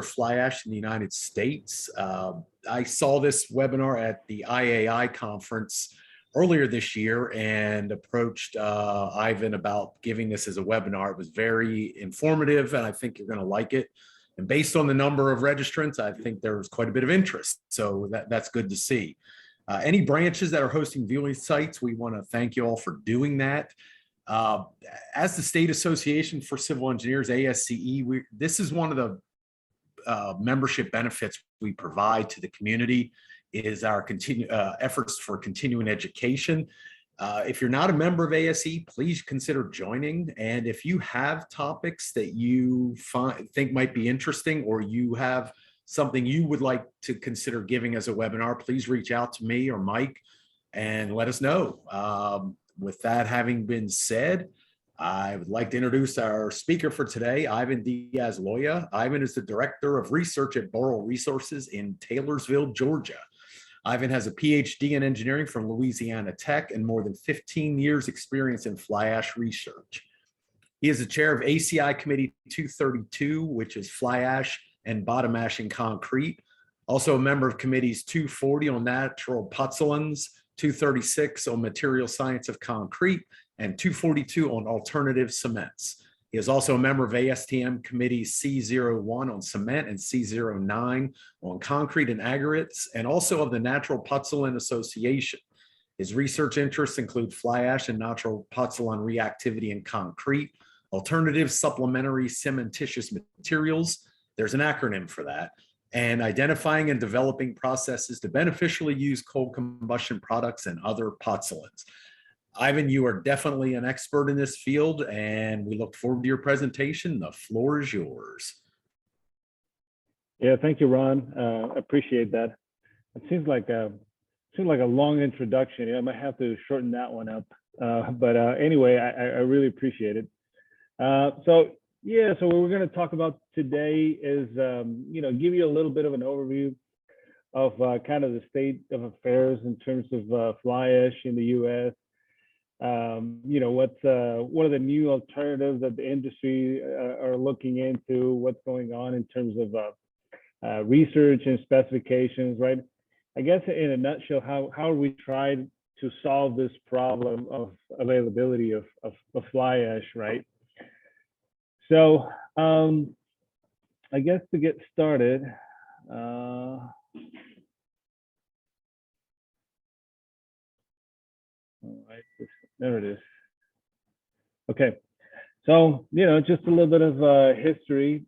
fly ash in the United States. I saw this webinar at the IAI conference earlier this year and approached Ivan about giving this as a webinar. It was very informative, and I think you're going to like it. And based on the number of registrants, I think there was quite a bit of interest. So that's good to see. Any branches that are hosting viewing sites, we want to thank you all for doing that. As the State Association for Civil Engineers, ASCE, this is one of the membership benefits we provide to the community, is our efforts for continuing education. If you're not a member of ASCE, please consider joining. And if you have topics that you think might be interesting, or you have something you would like to consider giving as a webinar, please reach out to me or Mike and let us know. With that having been said, I would like to introduce our speaker for today, Ivan Diaz Loya. Ivan is the Director of Research at Boral Resources in Taylorsville, Georgia. Ivan has a PhD in engineering from Louisiana Tech and more than 15 years experience in fly ash research. He is the chair of ACI Committee 232, which is fly ash and bottom ash in concrete. Also a member of committees 240 on natural putzolans, 236 on material science of concrete, and 242 on alternative cements. He is also a member of ASTM Committee C01 on cement and C09 on concrete and aggregates, and also of the Natural Putzolan Association. His research interests include fly ash and natural putzolan reactivity in concrete, alternative supplementary cementitious materials, there's an acronym for that, and identifying and developing processes to beneficially use cold combustion products and other putzolans. Ivan, you are definitely an expert in this field, and we look forward to your presentation. The floor is yours. Yeah, thank you, Ron. Appreciate that. It seems like a long introduction. Yeah, I might have to shorten that one up. But anyway, I really appreciate it. So what we're going to talk about today is, give you a little bit of an overview of kind of the state of affairs in terms of fly ash in the U.S. What are the new alternatives that the industry are looking into? What's going on in terms of research and specifications, right? I guess in a nutshell, how we tried to solve this problem of availability of fly ash, right? So I guess to get started, all right, there it is. Okay, so just a little bit of history.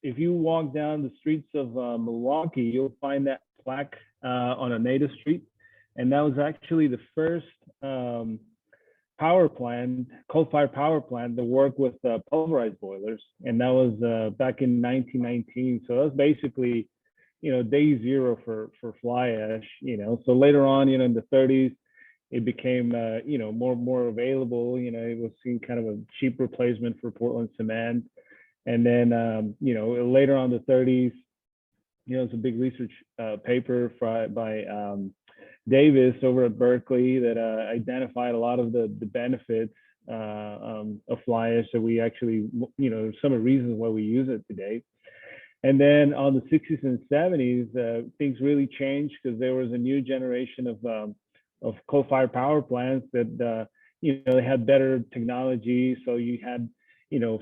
If you walk down the streets of Milwaukee, you'll find that plaque on a native street, and that was actually the first power plant, coal-fired power plant, to work with pulverized boilers, and that was back in 1919. So that was basically, day zero for fly ash. So later on, in the 30s, it became more available. It was seen kind of a cheap replacement for Portland cement, and then later on the 30s, it's a big research paper by Davis over at Berkeley that identified a lot of the benefits of fly ash that we actually, some of the reasons why we use it today. And then on the 60s and 70s, things really changed because there was a new generation of coal-fired power plants that, they had better technology. So you had,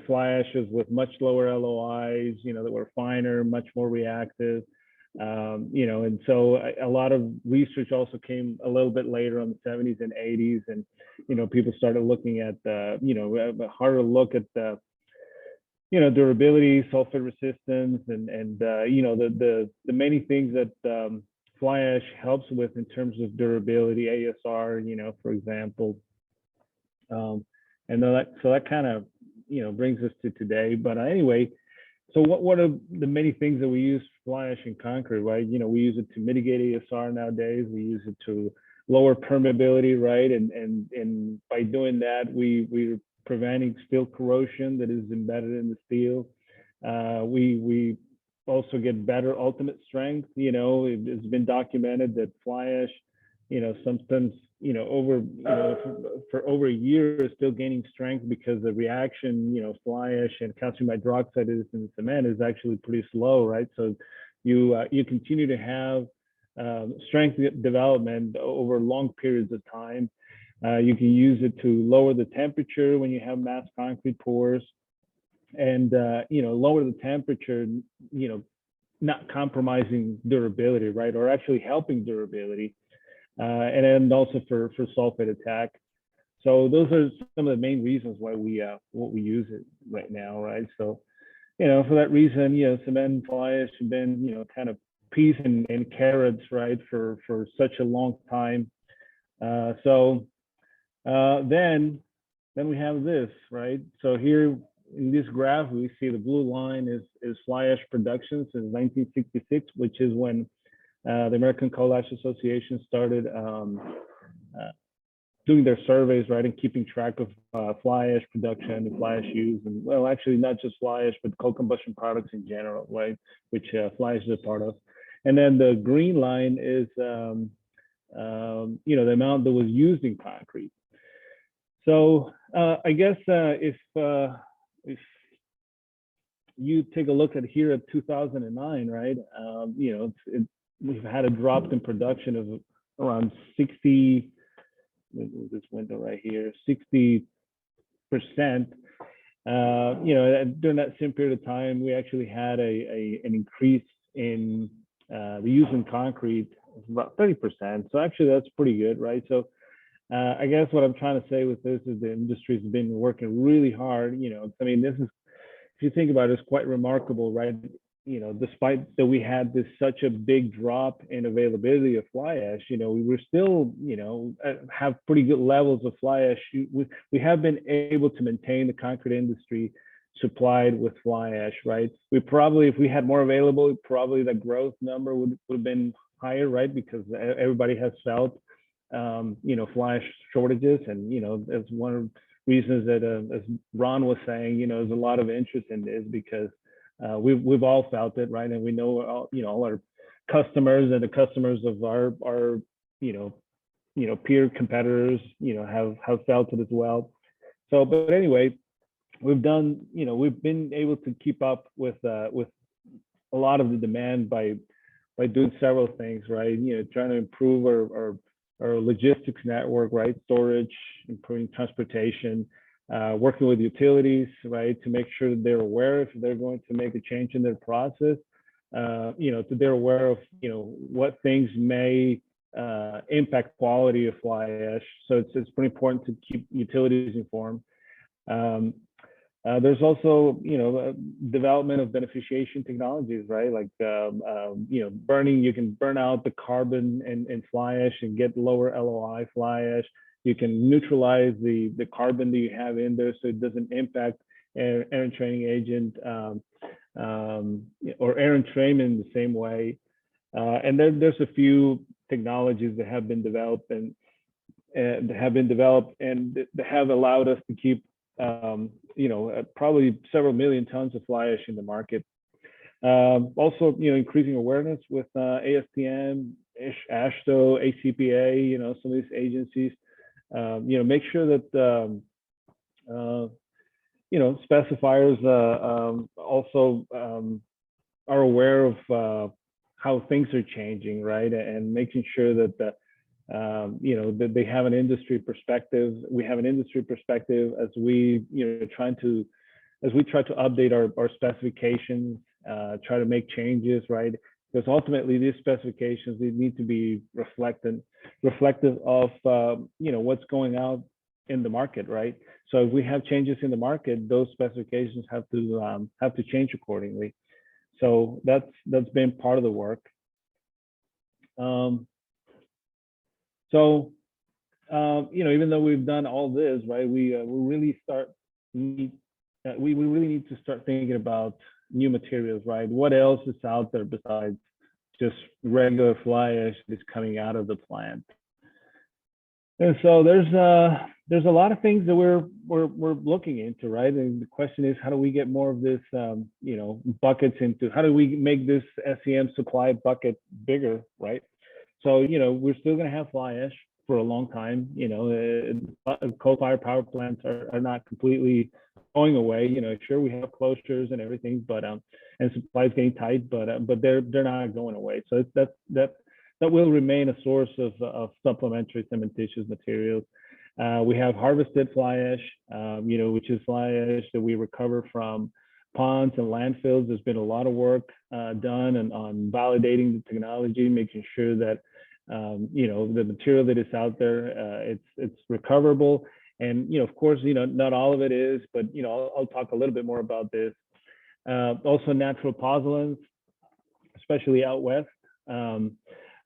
fly ashes with much lower LOIs, that were finer, much more reactive. And so a lot of research also came a little bit later on the 70s and 80s, and people started looking at a harder look at the durability, sulfate resistance, and the many things that fly ash helps with in terms of durability, ASR, for example, and that kind of brings us to today. But anyway. So what are the many things that we use fly ash in concrete, right? We use it to mitigate ASR nowadays. We use it to lower permeability, right? And by doing that, we're preventing steel corrosion that is embedded in the steel. We also get better ultimate strength. It's been documented that fly ash, sometimes for over a year is still gaining strength because the reaction, fly ash and calcium hydroxide is in cement is actually pretty slow, right? So you continue to have strength development over long periods of time. You can use it to lower the temperature when you have mass concrete pours, and lower the temperature, not compromising durability, right, or actually helping durability, and then also for sulfate attack. So those are some of the main reasons why we use it right now, right? So for that reason, cement and fly ash have been kind of peas and carrots, right, for such a long time. So then we have this, right? So here in this graph, we see the blue line is fly ash production since 1966, which is when the American Coal Ash Association started doing their surveys, right, and keeping track of fly ash production and fly ash use, and well, actually not just fly ash, but coal combustion products in general, right, which fly ash is a part of. And then the green line is the amount that was used in concrete. So I guess if you take a look at here at 2009, right, we've had a drop in production of around 60. This window right here, 60%. During that same period of time, we actually had an increase in the use in concrete of about 30%. So actually, that's pretty good, right? So I guess what I'm trying to say with this is the industry's been working really hard. I mean, this is, if you think about it, it's quite remarkable, right? Despite that we had such a big drop in availability of fly ash, we were still, have pretty good levels of fly ash. We have been able to maintain the concrete industry supplied with fly ash, right? We probably, if we had more available, probably the growth number would have been higher, right? Because everybody has felt, fly ash shortages, and that's one of the reasons that, as Ron was saying, there's a lot of interest in this, because we've all felt it, right? And we know all our customers and the customers of our peer competitors have felt it as well. So, but anyway, we've been able to keep up with a lot of the demand by doing several things, right? Trying to improve our logistics network, right? Storage, improving transportation, working with utilities, right, to make sure that they're aware if they're going to make a change in their process, they're aware of what things may impact quality of fly ash. So it's pretty important to keep utilities informed. There's also development of beneficiation technologies, right? Like burning, you can burn out the carbon in fly ash and get lower LOI fly ash. You can neutralize the carbon that you have in there, so it doesn't impact air entraining agent or air entrainment in the same way. And then there's a few technologies that have been developed and that have allowed us to keep probably several million tons of fly ash in the market. Also, increasing awareness with ASTM, AASHTO, ACPA, some of these agencies. Make sure that specifiers also are aware of how things are changing, right? And making sure that that they have an industry perspective. We have an industry perspective as we try to update our specifications, try to make changes, right? Because ultimately these specifications, they need to be reflective of what's going out in the market, right? So if we have changes in the market, those specifications have to change accordingly. So that's been part of the work. Even though we've done all this, right, we really need to start thinking about new materials, right? What else is out there besides just regular fly ash that's coming out of the plant? And so there's a lot of things that we're looking into, right? And the question is, how do we get more of this, buckets into? How do we make this SEM supply bucket bigger, right? So we're still going to have fly ash. for a long time. Coal-fired power plants are not completely going away. Sure, we have closures and everything, but and supply is getting tight, but they're not going away. So that will remain a source of supplementary cementitious materials. We have harvested fly ash, which is fly ash that we recover from ponds and landfills. There's been a lot of work done on validating the technology, making sure that the material that is out there, it's recoverable. And of course, not all of it is, but I'll talk a little bit more about this. Also, natural pozzolans, especially out west.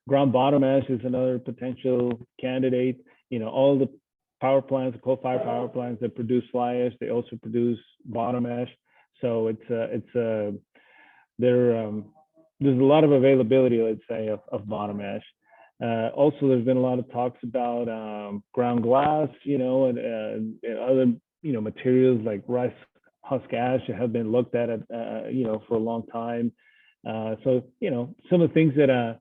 Ground bottom ash is another potential candidate. All the power plants, coal-fired power plants that produce fly ash, they also produce bottom ash. So there's a lot of availability, let's say, of bottom ash. Also, there's been a lot of talks about ground glass, and other materials like rice husk ash have been looked at for a long time. So some of the things that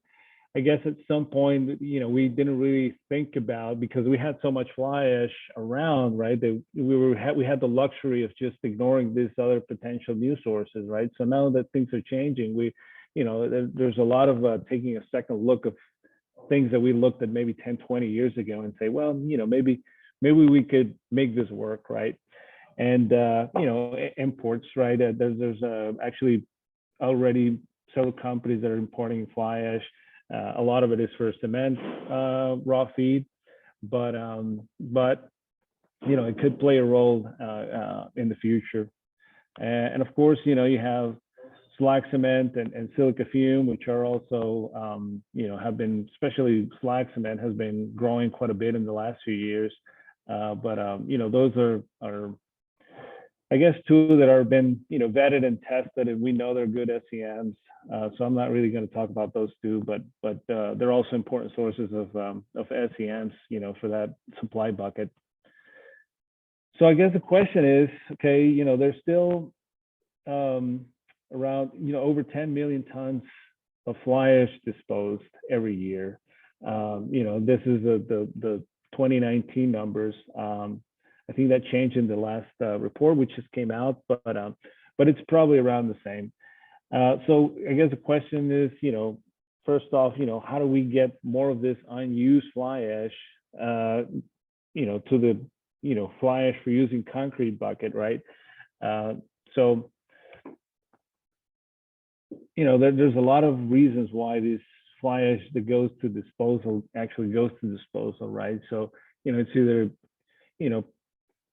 I guess at some point, we didn't really think about because we had so much fly ash around, right? That we had the luxury of just ignoring these other potential new sources, right? So now that things are changing, there's a lot of taking a second look of things that we looked at maybe 10, 20 years ago and say, well, maybe we could make this work, right? And imports, right? There's actually already several companies that are importing fly ash. A lot of it is for cement raw feed, but it could play a role in the future. And of course, you have slag cement and silica fume, which are also have been, especially slag cement has been growing quite a bit in the last few years. But those are I guess two that are been vetted and tested, and we know they're good SEMs. So I'm not really going to talk about those two, but they're also important sources of SEMs, for that supply bucket. So I guess the question is, okay, there's still around over 10 million tons of fly ash disposed every year. This is the 2019 numbers. I think that changed in the last report, which just came out, but it's probably around the same. So I guess the question is, first off, how do we get more of this unused fly ash, to the, fly ash for using concrete bucket, right? So, there's a lot of reasons why this fly ash that goes to disposal actually goes to disposal, right? So, it's either,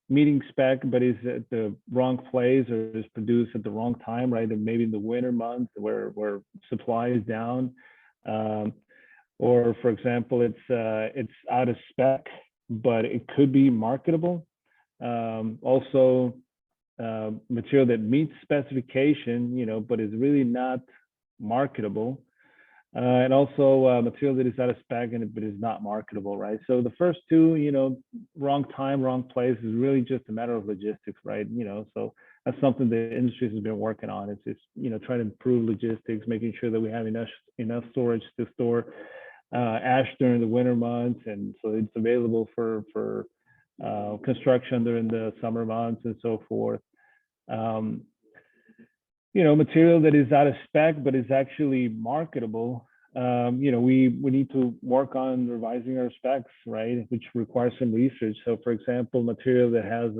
meeting spec, but is at the wrong place or is produced at the wrong time, right? And maybe in the winter months where supply is down, or for example, it's out of spec, but it could be marketable. Also, material that meets specification, but is really not marketable. And also material that is out of spec but is not marketable, right? So the first two, wrong time, wrong place is really just a matter of logistics, right? So that's something the industry has been working on. It's just, trying to improve logistics, making sure that we have enough storage to store ash during the winter months, and so it's available for construction during the summer months and so forth. Material that is out of spec but is actually marketable. We need to work on revising our specs, right? Which requires some research. So, for example, material that has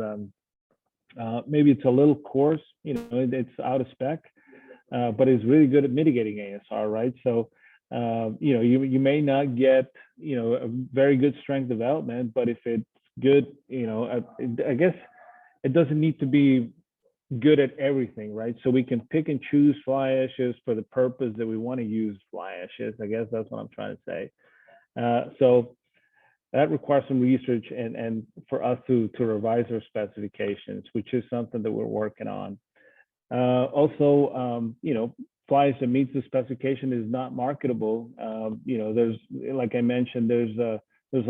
maybe it's a little coarse, it's out of spec, but is really good at mitigating ASR, right? So, you may not get a very good strength development, but if it's good, I guess it doesn't need to be good at everything, right? So we can pick and choose fly ashes for the purpose that we want to use fly ashes. I guess that's what I'm trying to say. So that requires some research and for us to revise our specifications, which is something that we're working on. Also, fly ash that meets the specification is not marketable. There's, like I mentioned, there's a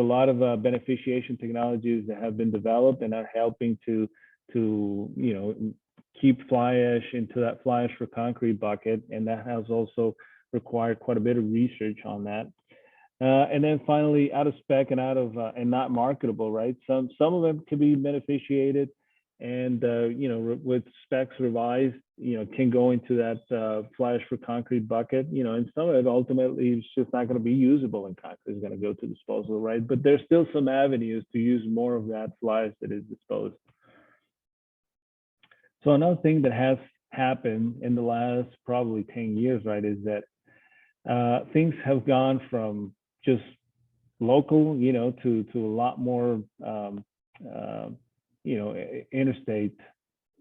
lot of beneficiation technologies that have been developed and are helping to keep fly ash into that fly ash for concrete bucket, and that has also required quite a bit of research on that. And then finally, out of spec and out of and not marketable, right? Some of them can be beneficiated, and with specs revised, can go into that fly ash for concrete bucket, and some of it ultimately is just not going to be usable in concrete; it's going to go to disposal, right? But there's still some avenues to use more of that fly ash that is disposed. So another thing that has happened in the last probably 10 years, right, is that things have gone from just local, to a lot more, uh, interstate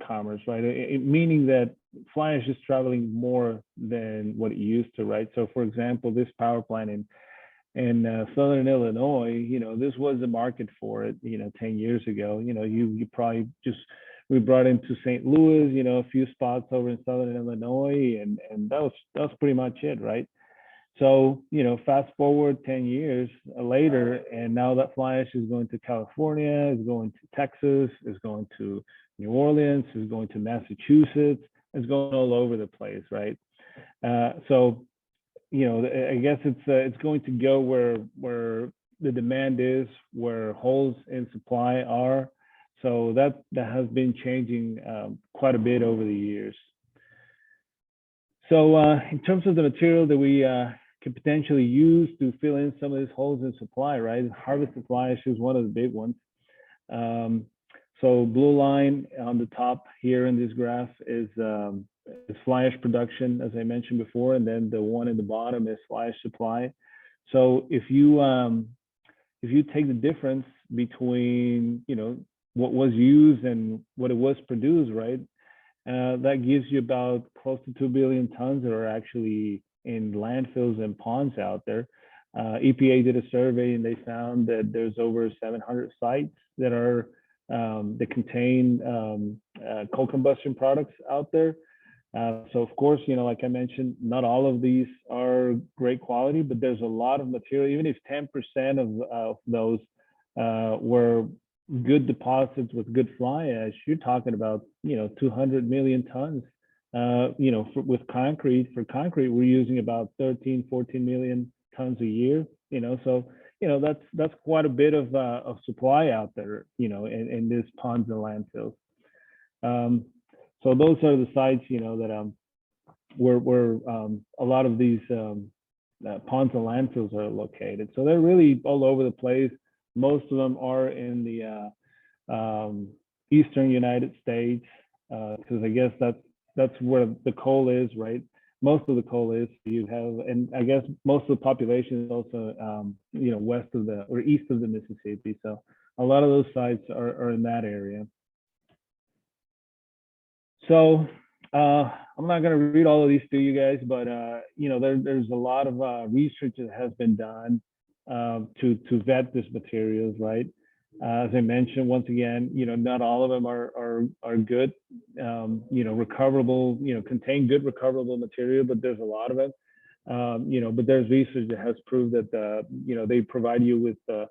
commerce, right? Meaning that fly ash is traveling more than what it used to, right? So, for example, this power plant in Southern Illinois, this was a market for it, 10 years ago. You probably just we brought into St. Louis, a few spots over in Southern Illinois, and that was pretty much it, right? So, fast forward 10 years later, and now that fly ash is going to California, is going to Texas, is going to New Orleans, is going to Massachusetts, is going all over the place, right? So, I guess it's going to go where the demand is, where holes in supply are. So that has been changing quite a bit over the years. So in terms of the material that we can potentially use to fill in some of these holes in supply, right? Harvested fly ash is one of the big ones. So blue line on the top here in this graph is fly ash production, as I mentioned before, and then the one in the bottom is fly ash supply. So if you take the difference between what was used and what it was produced, right? That gives you about close to 2 billion tons that are actually in landfills and ponds out there. EPA did a survey and they found that there's over 700 sites that are that contain coal combustion products out there. So of course, like I mentioned, not all of these are great quality, but there's a lot of material. Even if 10% of those were good deposits with good fly ash, you're talking about 200 million tons. With concrete, we're using about 13, 14 million tons a year. So that's quite a bit of supply out there, in these ponds and landfills. So those are the sites, that where a lot of these ponds and landfills are located. So they're really all over the place. Most of them are in the eastern United States, because I guess that's where the coal is, right? Most of the coal is. You have, and I guess most of the population is also, west of or east of the Mississippi. So a lot of those sites are in that area. So I'm not going to read all of these to you guys, but there's a lot of research that has been done to vet these materials, right? As I mentioned, once again, not all of them are good, recoverable, contain good recoverable material, but there's a lot of it. But there's research that has proved that they provide you with the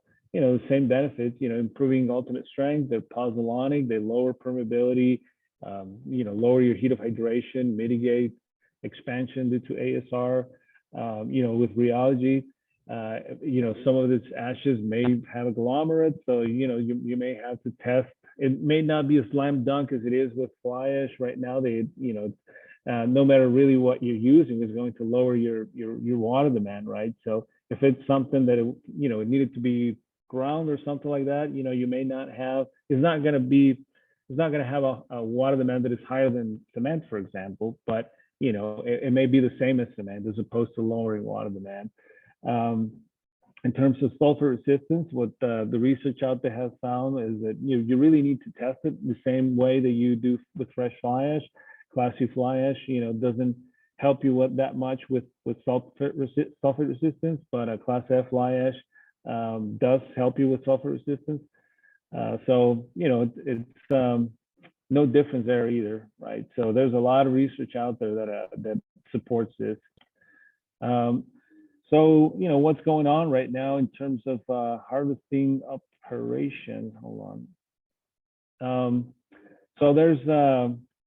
same benefits, improving ultimate strength. They're pozzolanic, they lower permeability, lower your heat of hydration, mitigate expansion due to ASR. With rheology, some of its ashes may have agglomerates, so you may have to test. It may not be a slam dunk as it is with fly ash right now. No matter really what you're using is going to lower your water demand, right? So if it's something that it needed to be ground or something like that, you may not have. It's not going to have a water demand that is higher than cement, for example, but it may be the same as cement as opposed to lowering water demand. In terms of sulfur resistance, what the research out there has found is that you really need to test it the same way that you do with fresh fly ash. Class C fly ash, doesn't help you that much with sulfur resistance, but a Class F fly ash does help you with sulfur resistance. So it's no difference there either, right? So there's a lot of research out there that supports this. So what's going on right now in terms of harvesting operation? Hold on. So there's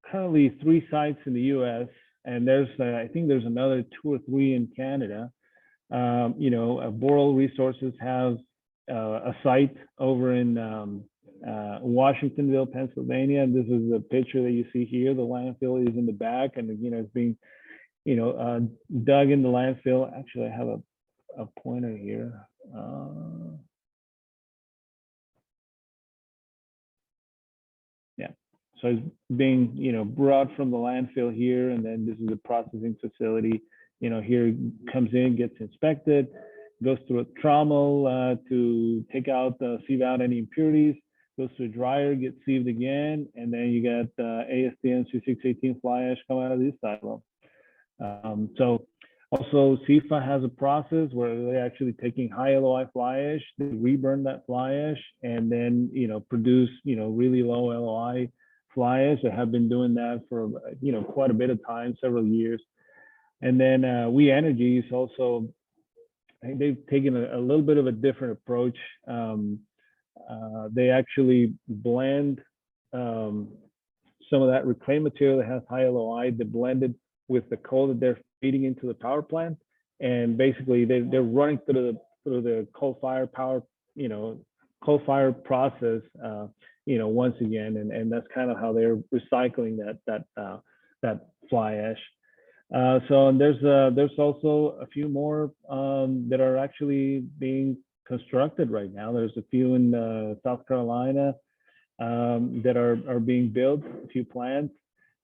currently 3 sites in the U.S. and there's I think there's another 2 or 3 in Canada Boral Resources has a site over in Washingtonville, Pennsylvania. And this is the picture that you see here. The landfill is in the back, and it's being dug in the landfill. Actually, I have a pointer here. Yeah, so it's being brought from the landfill here, and then this is the processing facility. Here it comes in, gets inspected, goes through a trommel to take out, sieve out any impurities, goes to a dryer, gets sieved again, and then you got ASTM 2618 fly ash come out of this silo. So also CIFA has a process where they're actually taking high LOI fly ash, they reburn that fly ash, and then produce really low LOI fly ash. They have been doing that for quite a bit of time, several years. And then We Energy is also, I think they've taken a little bit of a different approach. They actually blend some of that reclaimed material that has high LOI. They blend it with the coal that they're feeding into the power plant, and basically they're running through the coal fire power, coal fire process, once again, and that's kind of how they're recycling that fly ash. So there's also a few more that are actually being constructed right now. There's a few in South Carolina that are being built, a few plants,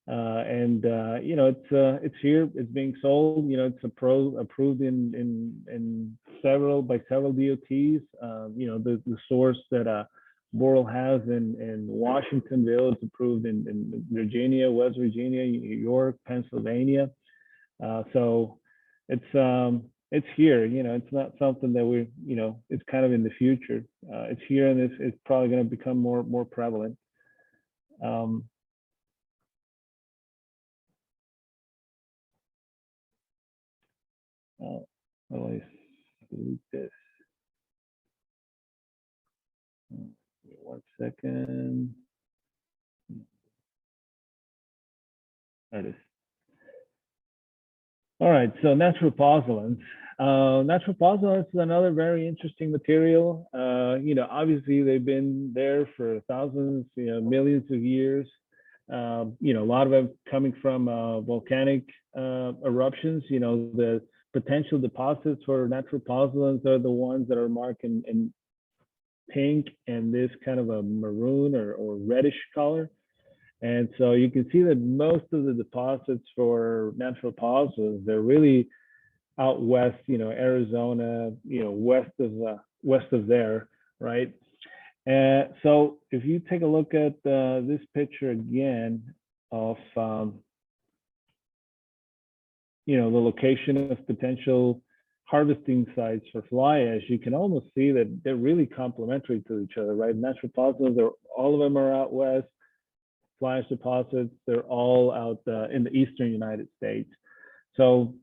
and it's here, it's being sold. It's approved in several DOTs. The source that Boral has in Washingtonville, it's approved in Virginia, West Virginia, New York, Pennsylvania. So it's here. It's not something that it's kind of in the future. It's here, and it's probably going to become more prevalent. How do I delete this? 1 second. There it is. All right, so natural pozzolans. Natural pozzolans is another very interesting material. Obviously they've been there for thousands, millions of years. A lot of them coming from volcanic eruptions. The potential deposits for natural pozzolans are the ones that are marked in pink and this kind of a maroon or reddish color. And so you can see that most of the deposits for natural pozzolans, they're really out west, Arizona, west of there, right? And so if you take a look at this picture again of, the location of potential harvesting sites for fly ash, you can almost see that they're really complementary to each other, right? Natural pozzolans, all of them are out west. Fly ash deposits, they're all out in the eastern United States. So,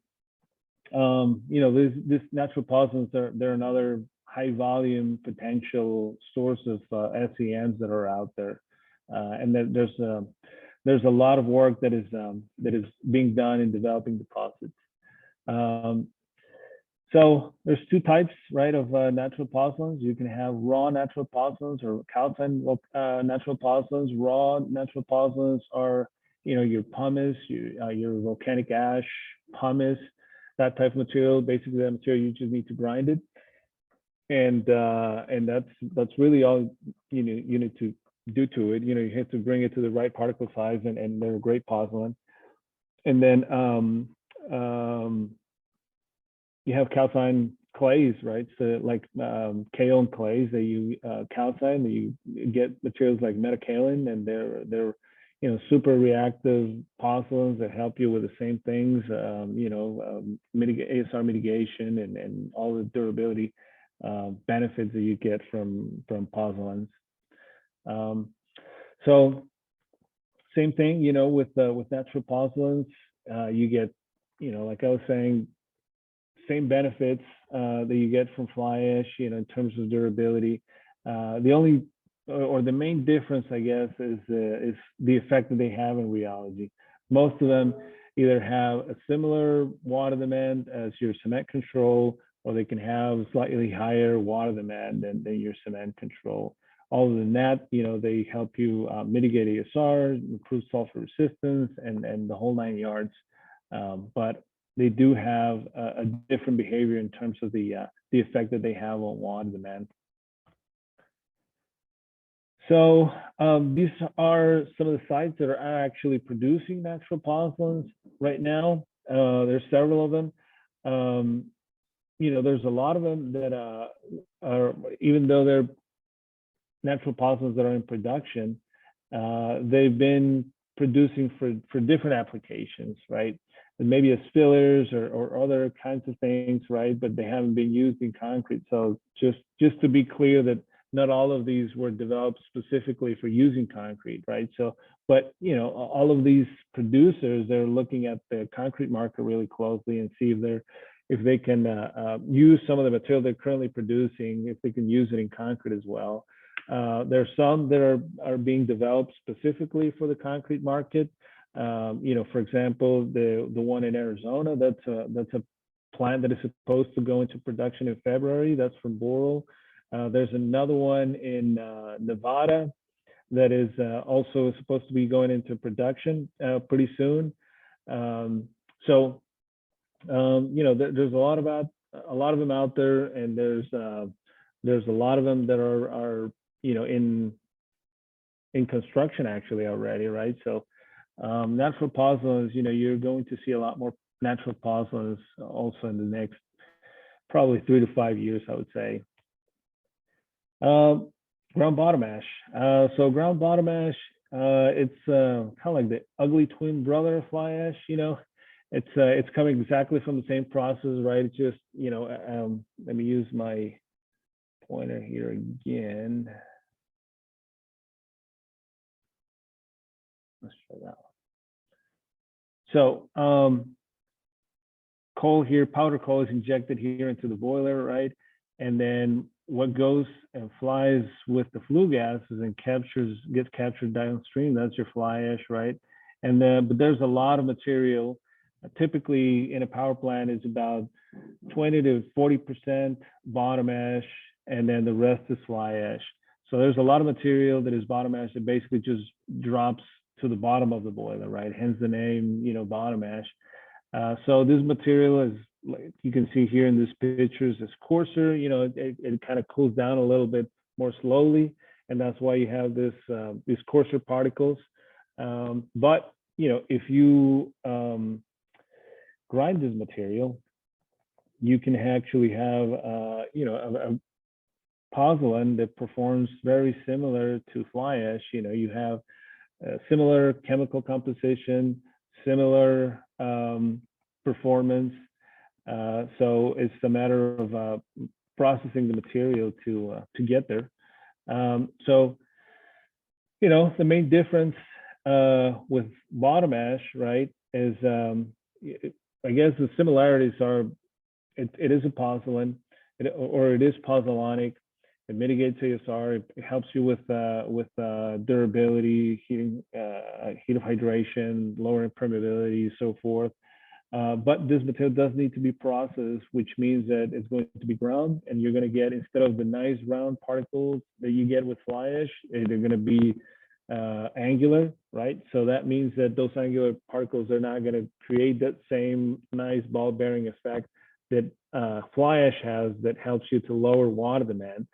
this natural pozzolans, they're another high volume potential source of SEMs that are out there, and then there's a lot of work that is being done in developing deposits. So there's two types, right, of natural pozzolans. You can have raw natural pozzolans or calcined natural pozzolans. Raw natural pozzolans are, your pumice, your volcanic ash, pumice, that type of material. Basically, that material, you just need to grind it, and that's really all you need to do to it. You have to bring it to the right particle size, and they're a great pozzolan. And then you have calcined clays, right? So like kaolin clays that you calcine, that you get materials like metakaolin, and they're super reactive pozzolans that help you with the same things, ASR mitigation and all the durability benefits that you get from pozzolans. So same thing, with natural pozzolans, you get, like I was saying, same benefits that you get from fly ash, in terms of durability. The only or the main difference, I guess, is the effect that they have in rheology. Most of them either have a similar water demand as your cement control, or they can have slightly higher water demand than your cement control. Other than that, they help you mitigate ASR, improve sulfur resistance, and the whole 9 yards. But they do have a different behavior in terms of the effect that they have on water demand. So these are some of the sites that are actually producing natural pozzolans right now. There's several of them. There's a lot of them that are, even though they're natural pozzolans that are in production, they've been producing for different applications, right? And maybe as fillers or other kinds of things, right? But they haven't been used in concrete. So just to be clear that not all of these were developed specifically for using concrete, right? So, but all of these producers, they're looking at the concrete market really closely and see if they can use some of the material they're currently producing, if they can use it in concrete as well. There are some that are being developed specifically for the concrete market. For example, the one in Arizona, that's a plant that is supposed to go into production in February. That's from Boral. There's another one in Nevada that is also supposed to be going into production pretty soon. There's a lot of them out there, and there's a lot of them that are in construction actually already, right? So natural pozzolans, you're going to see a lot more natural pozzolans also in the next probably 3 to 5 years, I would say. Ground bottom ash. So ground bottom ash, it's kind of like the ugly twin brother of fly ash. It's coming exactly from the same process, right? It's just, let me use my pointer here again. Let's try that one. So coal here, powder coal is injected here into the boiler, right? And then what goes and flies with the flue gases and gets captured downstream, that's your fly ash, right? And then, but there's a lot of material. Typically in a power plant is about 20 to 40% bottom ash, and then the rest is fly ash. So there's a lot of material that is bottom ash that basically just drops to the bottom of the boiler, right? Hence the name, bottom ash. So this material is, like you can see here in this pictures, is coarser. It kind of cools down a little bit more slowly, and that's why you have these coarser particles. But if you grind this material, you can actually have a pozzolan that performs very similar to fly ash. You have similar chemical composition, similar performance. So it's a matter of processing the material to get there. So the main difference with bottom ash, right, is I guess the similarities are it is a pozzolan, or it is pozzolanic. It mitigates ASR. It helps you with durability, heat of hydration, lower impermeability, so forth. But this material does need to be processed, which means that it's going to be ground, and you're going to get, instead of the nice round particles that you get with fly ash, they're going to be angular, right? So that means that those angular particles are not going to create that same nice ball bearing effect that fly ash has, that helps you to lower water demand.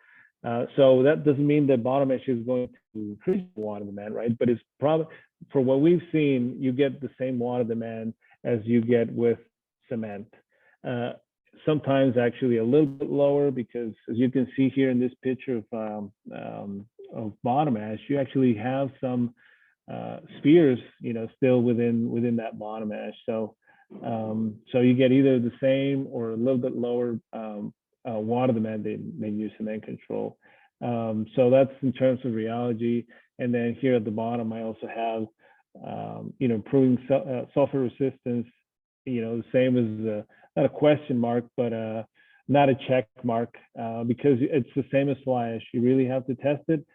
So that doesn't mean that bottom ash is going to increase water demand, right? But it's probably, for what we've seen, you get the same water demand as you get with cement. Sometimes actually a little bit lower, because as you can see here in this picture of bottom ash, you actually have some spheres, still within that bottom ash. So you get either the same or a little bit lower water demand than your cement control. So that's in terms of rheology. And then here at the bottom, I also have improving sulfur resistance, the same as not a question mark, but not a check mark, because it's the same as fly ash. You really have to test it.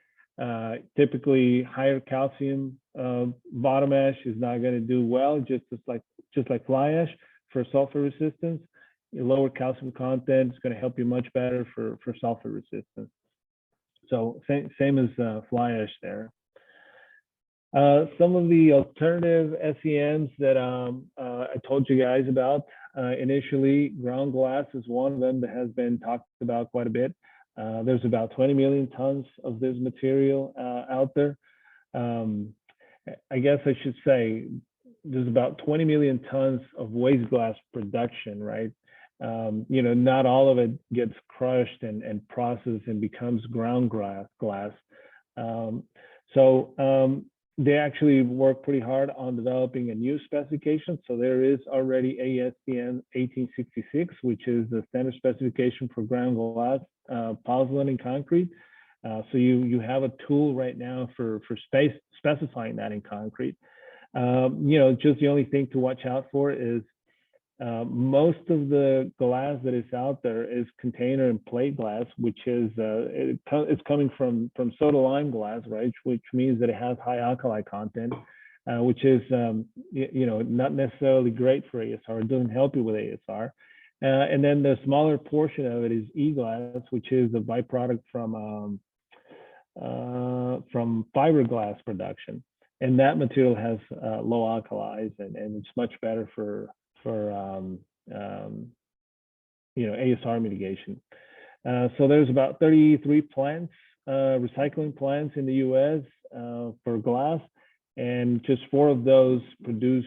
Typically, higher calcium bottom ash is not going to do well, just like fly ash for sulfur resistance. lower calcium content. It's going to help you much better for sulfur resistance. So same as fly ash there. Some of the alternative SEMs that I told you guys about initially, ground glass is one of them that has been talked about quite a bit. There's about 20 million tons of this material out there. I guess I should say there's about 20 million tons of waste glass production, right? Not all of it gets crushed and processed and becomes ground glass. They actually work pretty hard on developing a new specification. So there is already ASTM 1866, which is the standard specification for ground glass pozzolan in concrete. So you have a tool right now for specifying that in concrete. Just the only thing to watch out for is most of the glass that is out there is container and plate glass, which is it's coming from soda lime glass, right? Which means that it has high alkali content, which is not necessarily great for ASR. It doesn't help you with ASR. And then the smaller portion of it is e-glass, which is a byproduct from fiberglass production, and that material has low alkalis, and it's much better for ASR mitigation. So there's about 33 plants, recycling plants in the U.S. For glass, and just 4 of those produce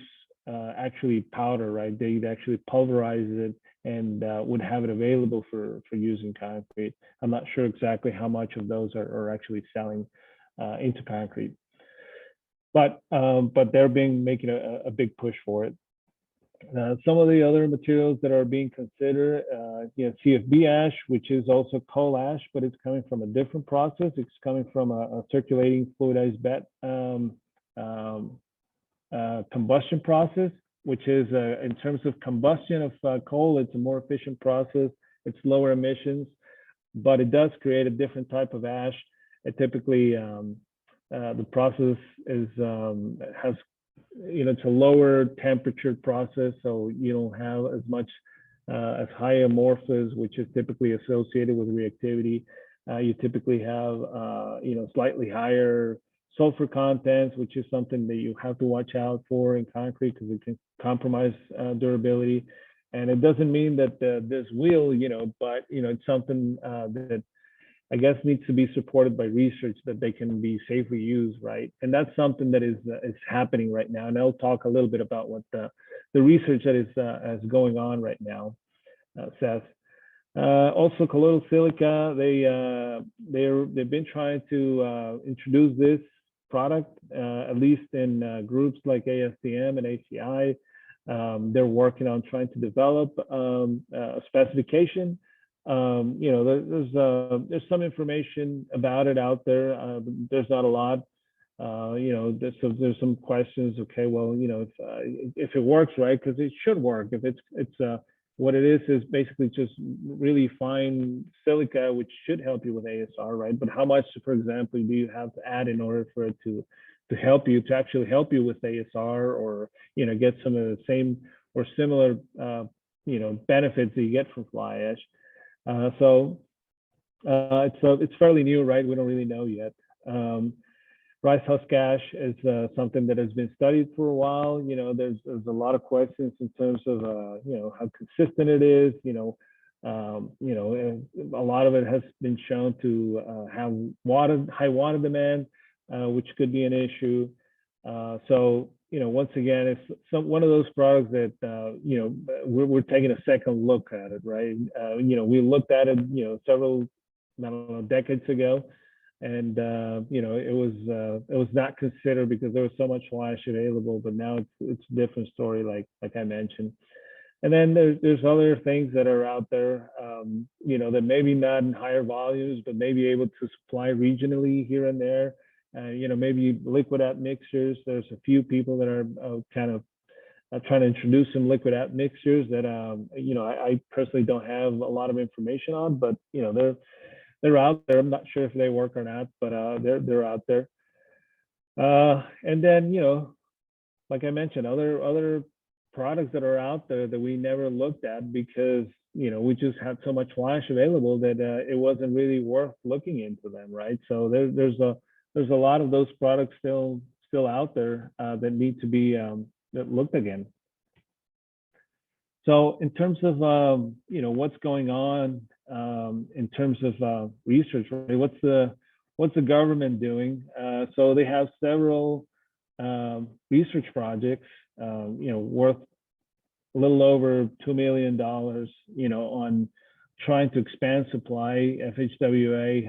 actually powder, right? They'd actually pulverize it and would have it available for use in concrete. I'm not sure exactly how much of those are actually selling into concrete, but they're making a big push for it. Some of the other materials that are being considered, CFB ash, which is also coal ash, but it's coming from a different process. It's coming from a circulating fluidized bed combustion process, which is in terms of combustion of coal, it's a more efficient process. It's lower emissions, but it does create a different type of ash. It typically, the process has it's a lower temperature process, so you don't have as much as high amorphous, which is typically associated with reactivity. You typically have slightly higher sulfur contents, which is something that you have to watch out for in concrete because it can compromise durability. And it doesn't mean that this will, but it's something that I guess needs to be supported by research that they can be safely used, right? And that's something that is happening right now. And I'll talk a little bit about what the research that is going on right now says. Also, colloidal silica, they've been trying to introduce this product, at least in groups like ASTM and ACI. They're working on trying to develop a specification. There's some information about it out there. There's not a lot. There's some questions. Okay, well, if it works right, because it should work. If it's what it is basically just really fine silica, which should help you with ASR, right? But how much, for example, do you have to add in order for it to help you, to actually help you with ASR, or get some of the same or similar benefits that you get from fly ash? So it's fairly new, right? We don't really know yet. Rice husk ash is something that has been studied for a while. There's a lot of questions in terms of how consistent it is. A lot of it has been shown to have high water demand, which could be an issue. So once again, it's one of those products that we're taking a second look at it, right? We looked at it several decades ago, and it was not considered because there was so much fly ash available. But now it's a different story, like I mentioned. And then there's other things that are out there, that maybe not in higher volumes, but may be able to supply regionally here and there. Maybe liquid admixtures. There's a few people that are kind of trying to introduce some liquid admixtures that I personally don't have a lot of information on, but they're out there. I'm not sure if they work or not, but they're out there. And then like I mentioned, other products that are out there that we never looked at because we just had so much fly ash available that it wasn't really worth looking into them, right? So there's a lot of those products still out there that need to be that looked again. So in terms of what's going on in terms of research, right? What's the government doing? So they have several research projects, worth a little over $2 million, on trying to expand supply. FHWA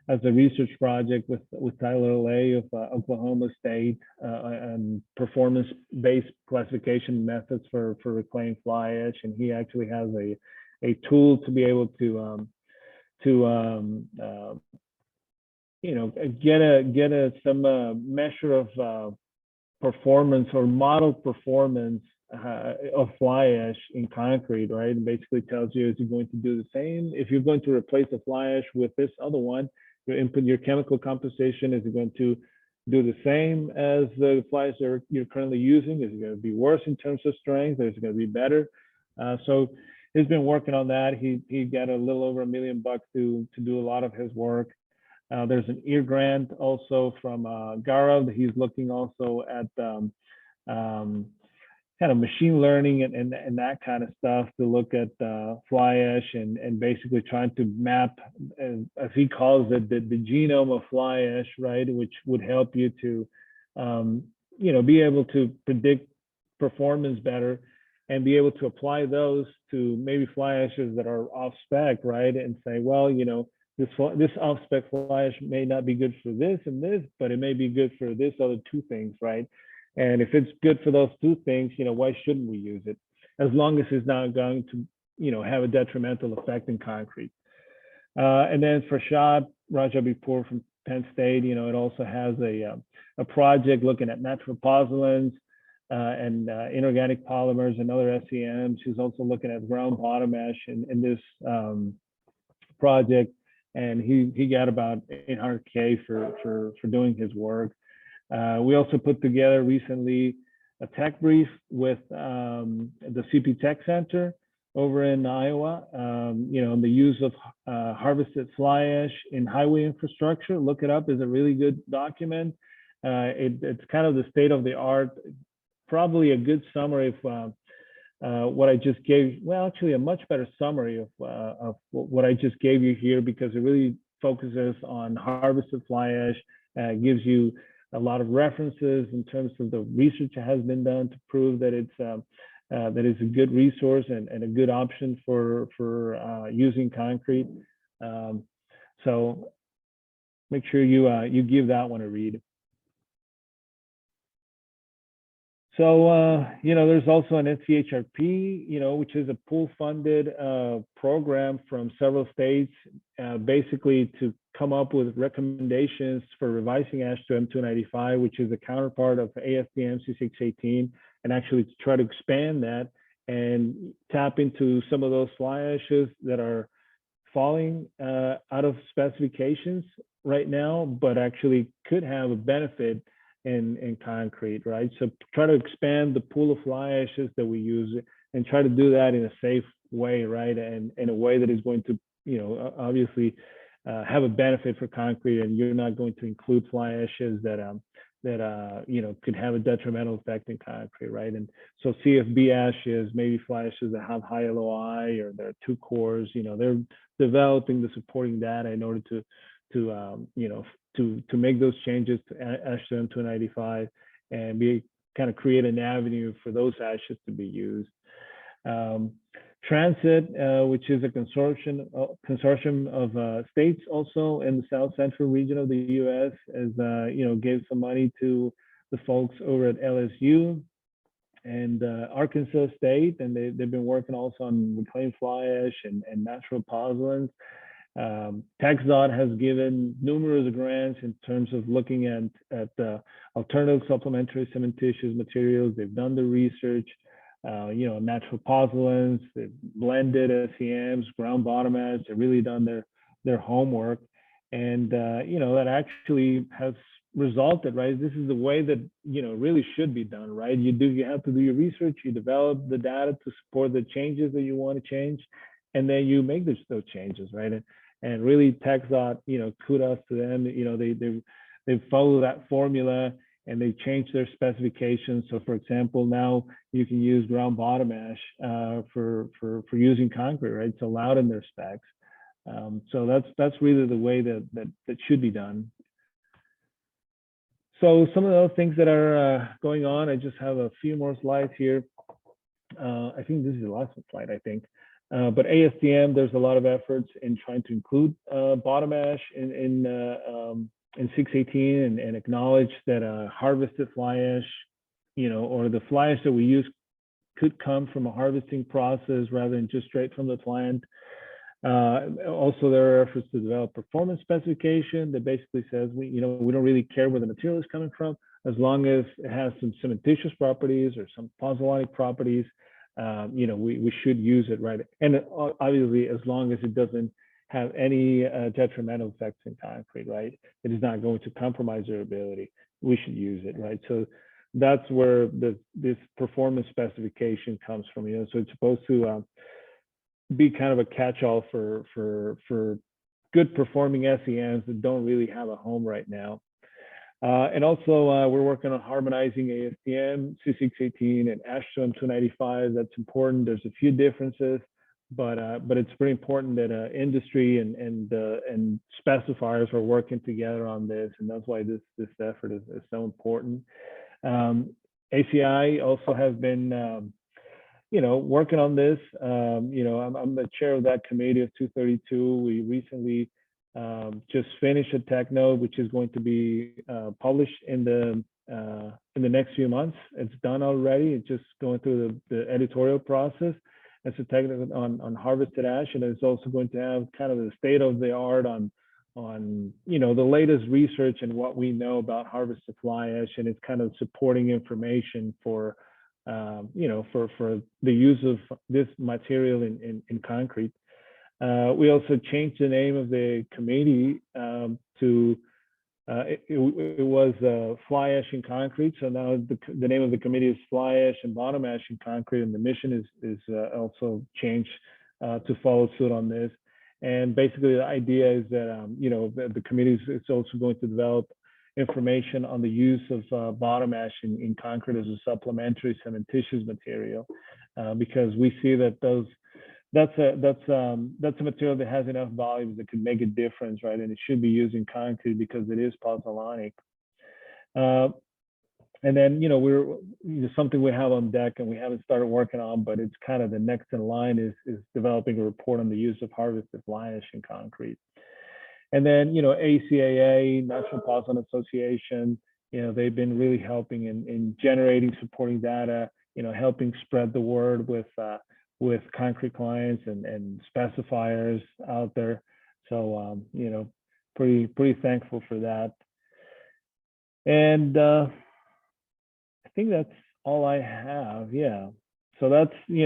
has a research project with Tyler Lay of Oklahoma State and performance-based classification methods for reclaimed fly ash, and he actually has a tool to be able to get some measure of performance or model performance of fly ash in concrete, right? And basically tells you, is it going to do the same? If you're going to replace the fly ash with this other one, your input, your chemical composition, is it going to do the same as the fly ash you're currently using? Is it going to be worse in terms of strength? Or is it going to be better? So he's been working on that. He got a little over $1 million to do a lot of his work. There's an EAR grant also from Gara. He's looking also at kind of machine learning and that kind of stuff to look at fly ash and basically trying to map, as he calls it, the genome of fly ash, right? Which would help you to, be able to predict performance better and be able to apply those to maybe fly ashes that are off spec, right? And say, well, this off spec fly ash may not be good for this and this, but it may be good for this other two things, right? And if it's good for those two things, why shouldn't we use it? As long as it's not going to, have a detrimental effect in concrete. And then for Shad Rajabipur from Penn State, it also has a project looking at natural pozzolans and inorganic polymers and other SEMs. She's also looking at ground bottom ash in this project, and he got about $800K for doing his work. We also put together recently a tech brief with the CP Tech Center over in Iowa, on the use of harvested fly ash in highway infrastructure. Look it up. It's a really good document. It's kind of the state of the art, probably a good summary of what I just gave. Well, actually a much better summary of what I just gave you here, because it really focuses on harvested fly ash, gives you a lot of references in terms of the research that has been done to prove that it's a good resource and a good option for using concrete. So make sure you give that one a read. So there's also an NCHRP, which is a pool-funded program from several states, basically to come up with recommendations for revising ASHE to M295, which is a counterpart of ASTM C618, and actually to try to expand that and tap into some of those fly ashes that are falling out of specifications right now, but actually could have a benefit in concrete, right? So try to expand the pool of fly ashes that we use and try to do that in a safe way, right? And in a way that is going to, obviously have a benefit for concrete, and you're not going to include fly ashes that could have a detrimental effect in concrete, right? And so CFB ashes, maybe fly ashes that have high LOI or there are two cores, they're developing the supporting data in order to make those changes to ASHE to M295 and kind of create an avenue for those ashes to be used. Transit, which is a consortium of states also in the South Central region of the U.S., as gave some money to the folks over at LSU and Arkansas State, and they've been working also on reclaimed fly ash and natural pozzolans. TxDOT has given numerous grants in terms of looking at alternative supplementary cementitious materials. They've done the research, natural pozzolans, they've blended SEMs, ground bottom ash. They've really done their homework, and that actually has resulted, right? This is the way that, you know, really should be done, right? You have to do your research, you develop the data to support the changes that you want to change, and then you make those changes, right? And really TxDOT, you know, kudos to them. You know, they follow that formula and they change their specifications. So for example, now you can use ground bottom ash for using concrete, right? It's allowed in their specs. So that's really the way that should be done. So some of the other things that are going on, I just have a few more slides here. I think this is the last slide, I think. But ASTM, there's a lot of efforts in trying to include bottom ash in 618 and acknowledge that harvested fly ash, you know, or the fly ash that we use could come from a harvesting process rather than just straight from the plant. Also, there are efforts to develop performance specification that basically says we don't really care where the material is coming from, as long as it has some cementitious properties or some pozzolanic properties. You know, we should use it, right? And obviously, as long as it doesn't have any detrimental effects in concrete, right? It is not going to compromise durability. We should use it, right? So that's where this performance specification comes from. You know, so it's supposed to be kind of a catch-all for good performing SEMs that don't really have a home right now. And also we're working on harmonizing ASTM, C618 and ASHTO 295. That's important. There's a few differences, but it's very important that industry and specifiers are working together on this, and that's why this effort is so important. ACI also has been you know, working on this. You know, I'm the chair of that committee of 232. We recently just finished a tech note, which is going to be published in the next few months. It's done already. It's just going through the editorial process. It's a tech on harvested ash, and it's also going to have kind of the state of the art on you know, the latest research and what we know about harvested fly ash, and it's kind of supporting information for you know, for the use of this material in concrete. We also changed the name of the committee to it was fly ash in concrete. So now the name of the committee is fly ash and bottom ash in concrete, and the mission is also changed to follow suit on this. And basically, the idea is that you know, the committee is also going to develop information on the use of bottom ash in concrete as a supplementary cementitious material, because we see that that's a material that has enough volumes that can make a difference, right? And it should be used in concrete because it is pozzolanic. And then, you know, something we have on deck and we haven't started working on, but it's kind of the next in line is developing a report on the use of harvested fly ash in concrete. And then, you know, ACAA, National Pozzolan Association, you know, they've been really helping in generating supporting data, you know, helping spread the word with concrete clients and specifiers out there. So, you know, pretty thankful for that. And I think that's all I have. Yeah. So that's a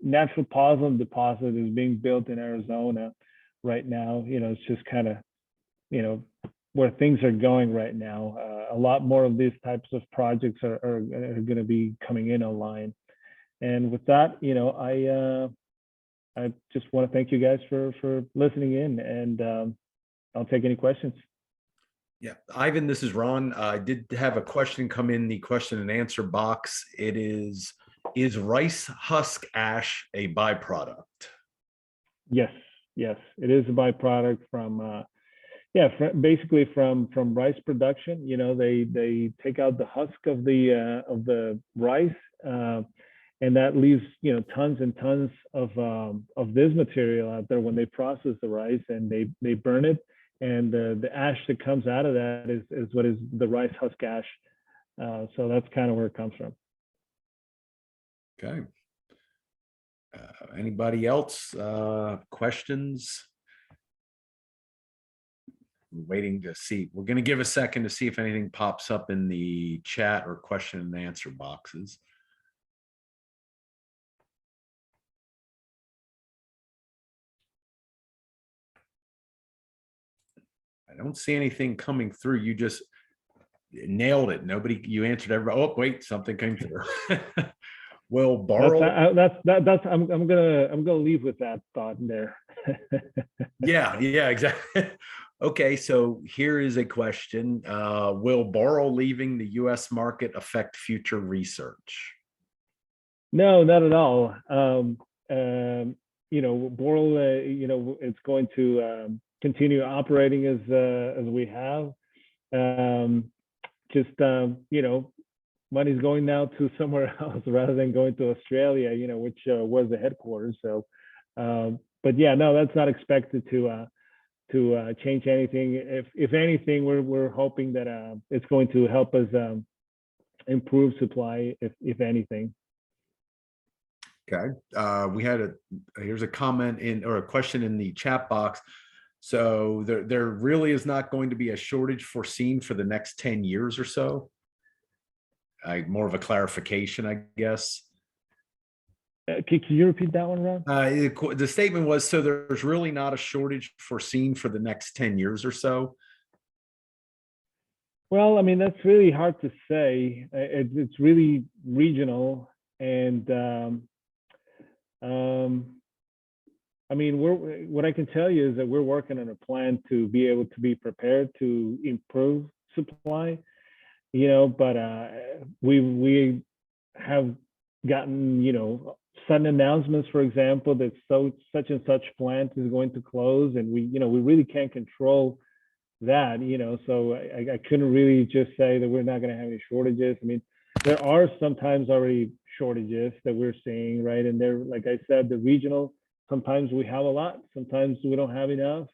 natural pozzolan deposit is being built in Arizona right now. You know, it's just kind of, you know, where things are going right now. A lot more of these types of projects are going to be coming in online. And with that, you know, I just want to thank you guys for listening in, and I'll take any questions. Yeah, Ivan, this is Ron. I did have a question come in the question and answer box. It is rice husk ash a byproduct? Yes, it is a byproduct from basically from rice production. You know, they take out the husk of the rice, and that leaves, you know, tons and tons of this material out there when they process the rice, and they burn it, and the ash that comes out of that is what is the rice husk ash. So that's kind of where it comes from. Okay. Anybody else? Questions? I'm waiting to see. We're going to give a second to see if anything pops up in the chat or question and answer boxes. I I don't see anything coming through. You just nailed it. You answered everybody. Oh, wait, something came through. Will Boral. I'm gonna leave with that thought there. Yeah, exactly. Okay, so here is a question. Will Boral leaving the US market affect future research? No, not at all. Boral, it's going to continue operating as we have. Just money's going now to somewhere else rather than going to Australia, which was the headquarters. So, but yeah, no, that's not expected to change anything. If anything, we're hoping that it's going to help us improve supply, if anything. Okay. Here's a comment or a question in the chat box. So there really is not going to be a shortage foreseen for the next 10 years or so. More of a clarification, I guess. Can you repeat that one, Ron? The statement was, so there's really not a shortage foreseen for the next 10 years or so. Well, I mean, that's really hard to say. It's really regional. And I mean, what I can tell you is that we're working on a plan to be able to be prepared to improve supply, but we have gotten, sudden announcements, for example, that such and such plant is going to close, and we really can't control that, so I couldn't really just say that we're not going to have any shortages. I mean, there are sometimes already shortages that we're seeing, right? And they're, like I said, the regional, sometimes we have a lot, sometimes we don't have enough.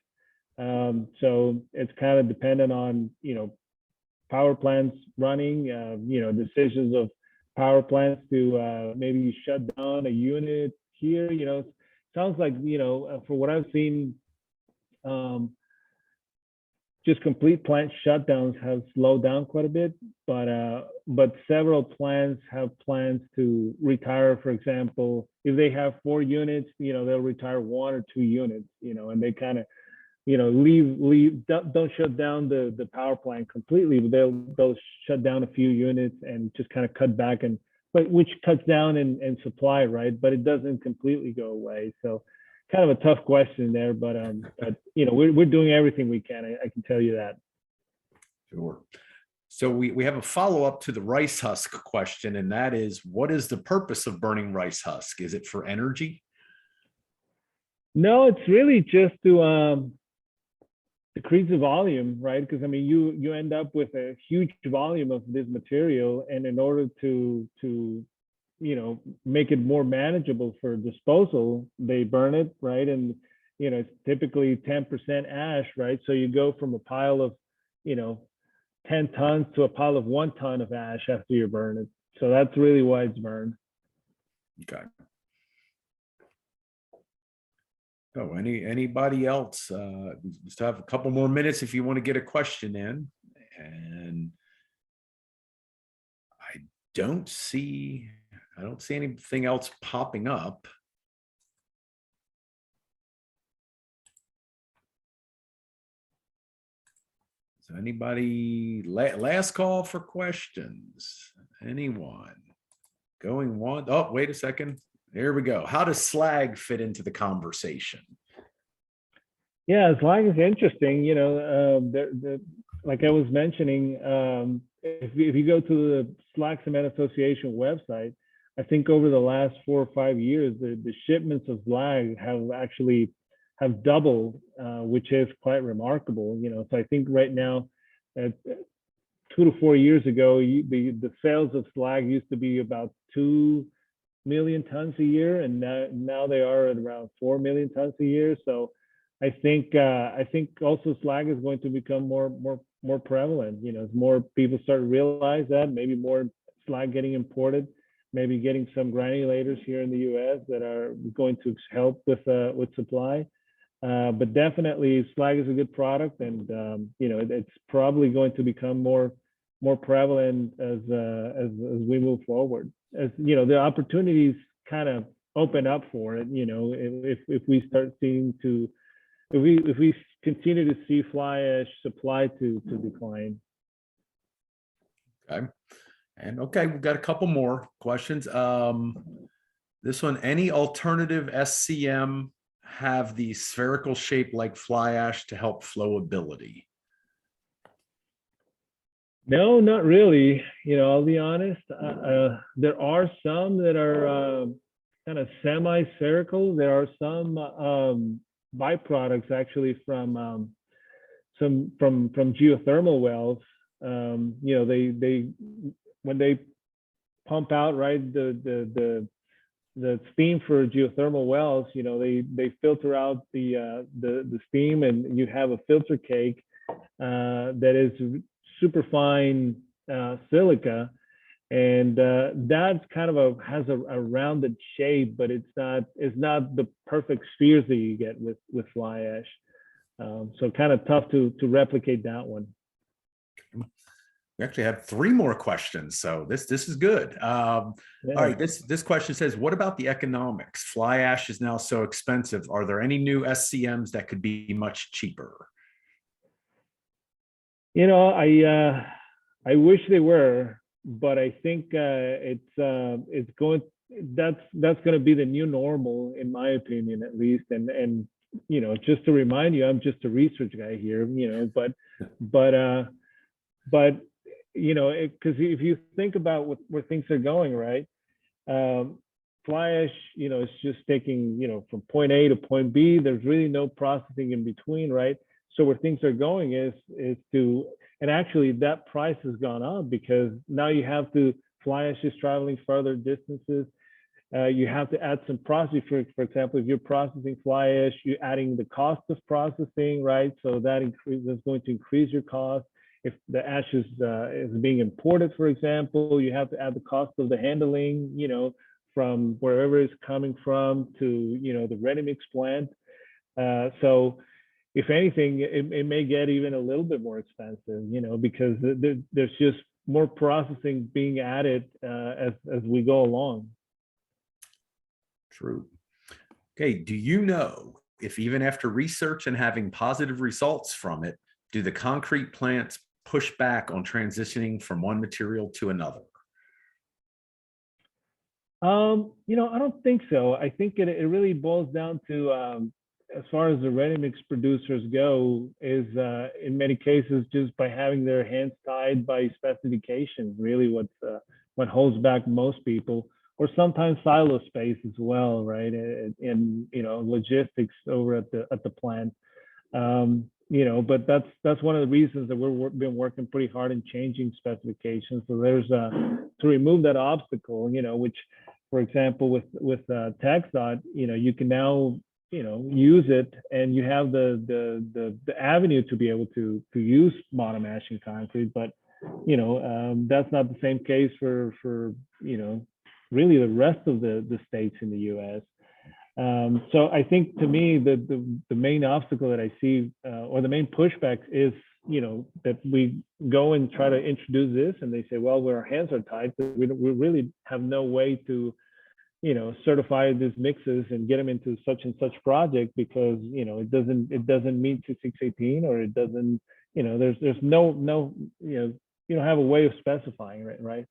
So it's kind of dependent on, power plants running, decisions of power plants to maybe shut down a unit here, sounds like, for what I've seen, just complete plant shutdowns have slowed down quite a bit, but several plants have plans to retire. For example, if they have 4 units, they'll retire 1 or 2 units, and they kind of, don't shut down the power plant completely, but they'll shut down a few units and just kind of cut back, but which cuts down in supply, right? But it doesn't completely go away. So kind of a tough question there, but we're doing everything we can. I can tell you that. Sure. So we have a follow-up to the rice husk question, and that is, what is the purpose of burning rice husk? Is it for energy? No, it's really just to decrease the volume, right? Because I mean, you end up with a huge volume of this material, and in order to make it more manageable for disposal, they burn it, right? And it's typically 10% ash, right? So you go from a pile of 10 tons to a pile of 1 ton of ash after you burn it. So that's really why it's burned. Okay. Oh, anybody else? We still have a couple more minutes if you want to get a question in. And I don't see anything else popping up. So anybody, last call for questions? Anyone? Going one? Oh, wait a second. There we go. How does slag fit into the conversation? Yeah, slag is interesting. Like I was mentioning, if you go to the Slag Cement Association website, I think over the last 4 or 5 years, the shipments of slag have doubled, which is quite remarkable. So I think right now, 2 to 4 years ago, the sales of slag used to be about 2 million tons a year, and now they are at around 4 million tons a year. So I think also slag is going to become more prevalent. As more people start to realize that, maybe more slag getting imported, maybe getting some granulators here in the U.S. that are going to help with supply. But definitely slag is a good product, and it's probably going to become more prevalent as we move forward. As the opportunities kind of open up for it. If we start seeing to if we continue to see fly ash supply to decline. Okay. And okay, we've got a couple more questions. This one, any alternative SCM have the spherical shape like fly ash to help flowability? No, not really. I'll be honest. There are some that are kind of semi-spherical. There are some byproducts actually from geothermal wells. They when they pump out, right, the steam for geothermal wells, they filter out the steam, and you have a filter cake that is super fine silica, and that kind of has a rounded shape, but it's not the perfect spheres that you get with fly ash. So kind of tough to replicate that one. We actually have 3 more questions, so this is good. All right, this question says, what about the economics? Fly ash is now so expensive. Are there any new SCMs that could be much cheaper? I wish they were, but I think that's going to be the new normal, in my opinion, at least. And just to remind you, I'm just a research guy here, but because if you think about where things are going, right? Fly ash, is just taking, from point A to point B. There's really no processing in between, right? So where things are going is and actually that price has gone up because now you have to, fly ash is traveling further distances. You have to add some processing. For example, if you're processing fly ash, you're adding the cost of processing, right? So that is going to increase your cost. If the ash is being imported, for example, you have to add the cost of the handling, from wherever it's coming from to, the ready-mix plant. So if anything, it may get even a little bit more expensive, because there's just more processing being added as we go along. True. Okay, do you know if even after research and having positive results from it, do the concrete plants push back on transitioning from one material to another? I don't think so. I think it really boils down to, as far as the ready-mix producers go, is in many cases just by having their hands tied by specifications, really what holds back most people, or sometimes silo space as well, right? And logistics over at the plant. But that's one of the reasons that we've been working pretty hard in changing specifications. So there's to remove that obstacle, which, for example, with TxDOT, you can now use it, and you have the avenue to be able to use bottom ash in concrete. But that's not the same case for really the rest of the states in the U.S. So I think, to me, the main obstacle that I see, or the main pushback, is that we go and try to introduce this, and they say, well, our hands are tied, so we really have no way to certify these mixes and get them into such and such project, because it doesn't meet 2618, or it doesn't, there's no you don't have a way of specifying it, right?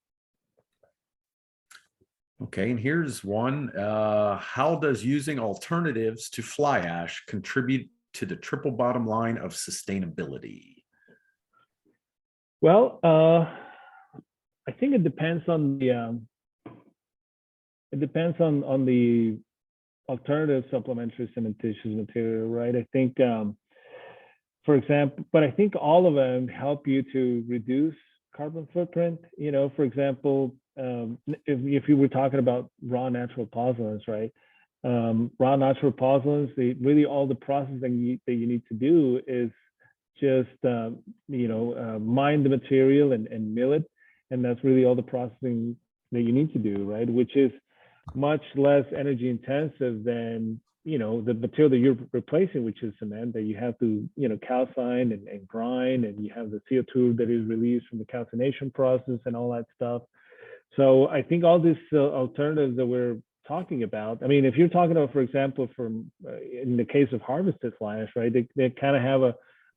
Okay, and here's one. How does using alternatives to fly ash contribute to the triple bottom line of sustainability? Well, I think it depends on the alternative supplementary cementitious material, right? I think, for example, but I think all of them help you to reduce carbon footprint. For example, if you were talking about raw natural pozzolans, right? Raw natural pozzolans, really all the processing that you need to do is just mine the material and mill it, and that's really all the processing that you need to do, right? Which is much less energy intensive than the material that you're replacing, which is cement, that you have to calcine and grind, and you have the CO2 that is released from the calcination process and all that stuff. So I think all these alternatives that we're talking about. I mean, if you're talking about, for example, in the case of harvested fly ash, right, they kind of have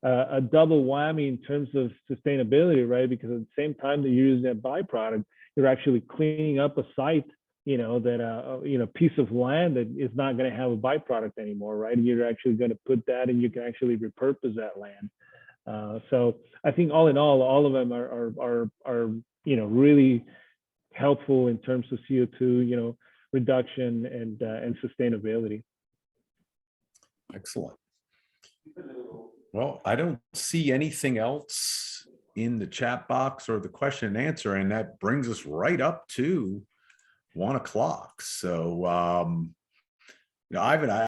a double whammy in terms of sustainability, right? Because at the same time that you're using that byproduct, you're actually cleaning up a site, piece of land that is not going to have a byproduct anymore, right? And you're actually going to put that, and you can actually repurpose that land. So I think all in all of them are really helpful in terms of CO2, reduction and sustainability. Excellent. Well, I don't see anything else in the chat box or the question and answer, and that brings us right up to 1 o'clock. So, Ivan,